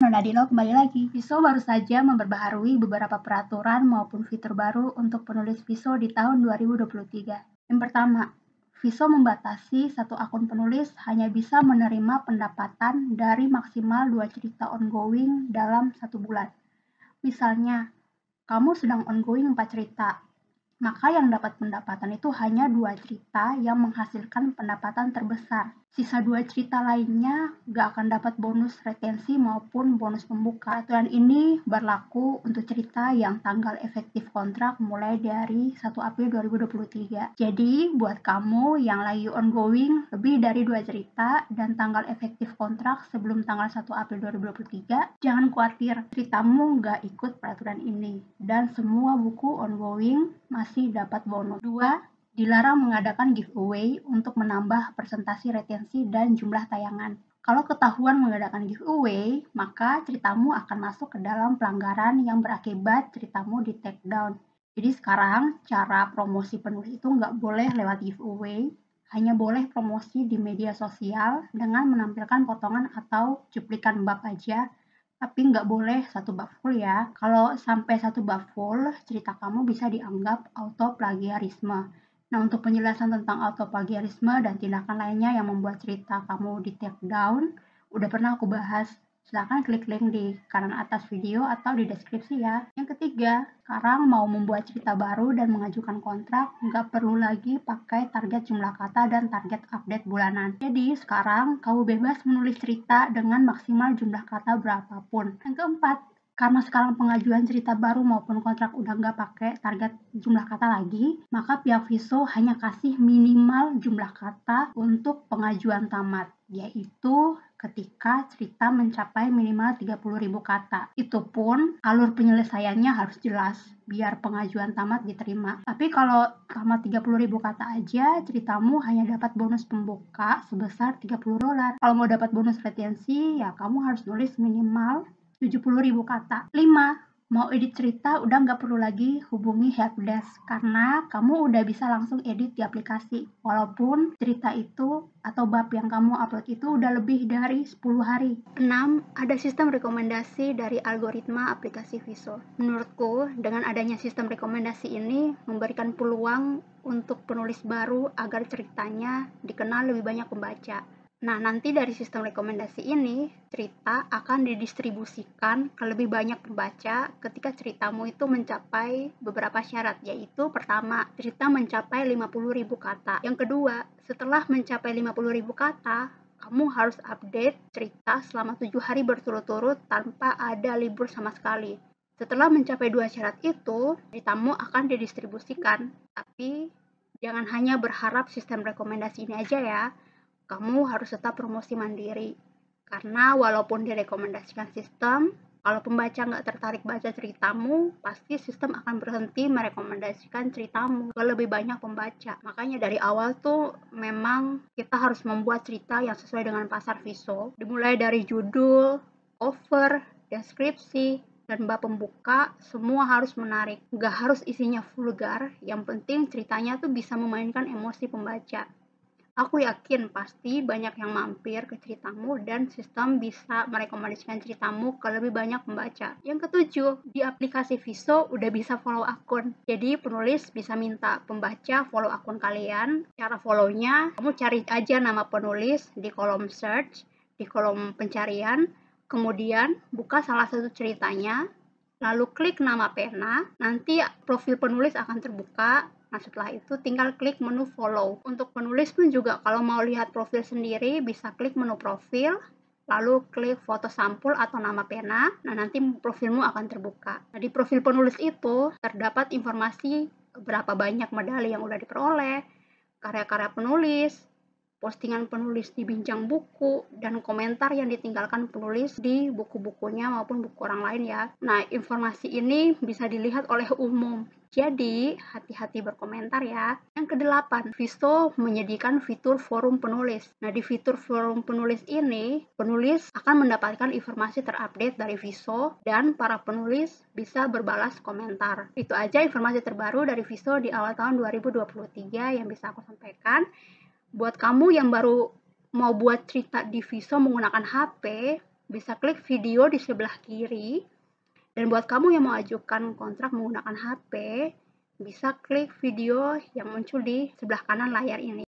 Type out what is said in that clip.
Nadilo kembali lagi. Viso baru saja memperbaharui beberapa peraturan maupun fitur baru untuk penulis Viso di tahun 2023. Yang pertama, Viso membatasi satu akun penulis hanya bisa menerima pendapatan dari maksimal 2 cerita ongoing dalam 1 bulan. Misalnya, kamu sedang ongoing 4 cerita, maka yang dapat pendapatan itu hanya 2 cerita yang menghasilkan pendapatan terbesar. Sisa 2 cerita lainnya gak akan dapat bonus retensi maupun bonus pembuka. Aturan ini berlaku untuk cerita yang tanggal efektif kontrak mulai dari 1 April 2023. Jadi buat kamu yang lagi ongoing lebih dari 2 cerita dan tanggal efektif kontrak sebelum tanggal 1 April 2023, jangan khawatir, ceritamu gak ikut peraturan ini dan semua buku ongoing masih dapat bonus. 2. Dilarang mengadakan giveaway untuk menambah presentasi retensi dan jumlah tayangan. Kalau ketahuan mengadakan giveaway, maka ceritamu akan masuk ke dalam pelanggaran yang berakibat ceritamu di take down. Jadi sekarang cara promosi penulis itu nggak boleh lewat giveaway, hanya boleh promosi di media sosial dengan menampilkan potongan atau cuplikan bab aja, tapi nggak boleh 1 bab full ya. Kalau sampai 1 bab full, cerita kamu bisa dianggap autoplagiarisme. Nah, untuk penjelasan tentang autoplagiarisme dan tindakan lainnya yang membuat cerita kamu di take down, udah pernah aku bahas. Silahkan klik link di kanan atas video atau di deskripsi ya. Yang ketiga, sekarang mau membuat cerita baru dan mengajukan kontrak, nggak perlu lagi pakai target jumlah kata dan target update bulanan. Jadi sekarang kamu bebas menulis cerita dengan maksimal jumlah kata berapapun. Yang keempat, karena sekarang pengajuan cerita baru maupun kontrak udah nggak pakai target jumlah kata lagi, maka pihak Viso hanya kasih minimal jumlah kata untuk pengajuan tamat, yaitu ketika cerita mencapai minimal 30.000 kata. Itu pun alur penyelesaiannya harus jelas, biar pengajuan tamat diterima. Tapi kalau tamat 30.000 kata aja, ceritamu hanya dapat bonus pembuka sebesar $30. Kalau mau dapat bonus retensi, ya kamu harus nulis minimal 70.000 kata. 5. Mau edit cerita udah nggak perlu lagi hubungi helpdesk karena kamu udah bisa langsung edit di aplikasi. Walaupun cerita itu atau bab yang kamu upload itu udah lebih dari 10 hari. 6. Ada sistem rekomendasi dari algoritma aplikasi Viso. Menurutku, dengan adanya sistem rekomendasi ini memberikan peluang untuk penulis baru agar ceritanya dikenal lebih banyak pembaca. Nah, nanti dari sistem rekomendasi ini, cerita akan didistribusikan ke lebih banyak pembaca ketika ceritamu itu mencapai beberapa syarat, yaitu pertama, cerita mencapai 50.000 kata. Yang kedua, setelah mencapai 50.000 kata, kamu harus update cerita selama 7 hari berturut-turut tanpa ada libur sama sekali. Setelah mencapai 2 syarat itu, ceritamu akan didistribusikan. Tapi, jangan hanya berharap sistem rekomendasi ini aja ya. Kamu harus tetap promosi mandiri. Karena walaupun direkomendasikan sistem, kalau pembaca nggak tertarik baca ceritamu, pasti sistem akan berhenti merekomendasikan ceritamu ke lebih banyak pembaca. Makanya dari awal tuh memang kita harus membuat cerita yang sesuai dengan pasar Viso. Dimulai dari judul, cover, deskripsi, dan bab pembuka, semua harus menarik. Nggak harus isinya vulgar, yang penting ceritanya tuh bisa memainkan emosi pembaca. Aku yakin pasti banyak yang mampir ke ceritamu dan sistem bisa merekomendasikan ceritamu ke lebih banyak pembaca. Yang ketujuh, di aplikasi Viso udah bisa follow akun. Jadi penulis bisa minta pembaca follow akun kalian. Cara follow-nya, kamu cari aja nama penulis di kolom search, di kolom pencarian, kemudian buka salah satu ceritanya, lalu klik nama pena, nanti profil penulis akan terbuka. Nah, setelah itu tinggal klik menu follow. Untuk penulis pun juga kalau mau lihat profil sendiri bisa klik menu profil, lalu klik foto sampul atau nama pena. Nah, nanti profilmu akan terbuka. Nah, di profil penulis itu terdapat informasi berapa banyak medali yang udah diperoleh, karya-karya penulis, postingan penulis di bincang buku, dan komentar yang ditinggalkan penulis di buku-bukunya maupun buku orang lain ya. Nah, informasi ini bisa dilihat oleh umum. Jadi, hati-hati berkomentar ya. Yang kedelapan, Viso menyediakan fitur forum penulis. Nah, di fitur forum penulis ini, penulis akan mendapatkan informasi terupdate dari Viso dan para penulis bisa berbalas komentar. Itu aja informasi terbaru dari Viso di awal tahun 2023 yang bisa aku sampaikan. Buat kamu yang baru mau buat cerita di Viso menggunakan HP, bisa klik video di sebelah kiri. Dan buat kamu yang mau ajukan kontrak menggunakan HP, bisa klik video yang muncul di sebelah kanan layar ini.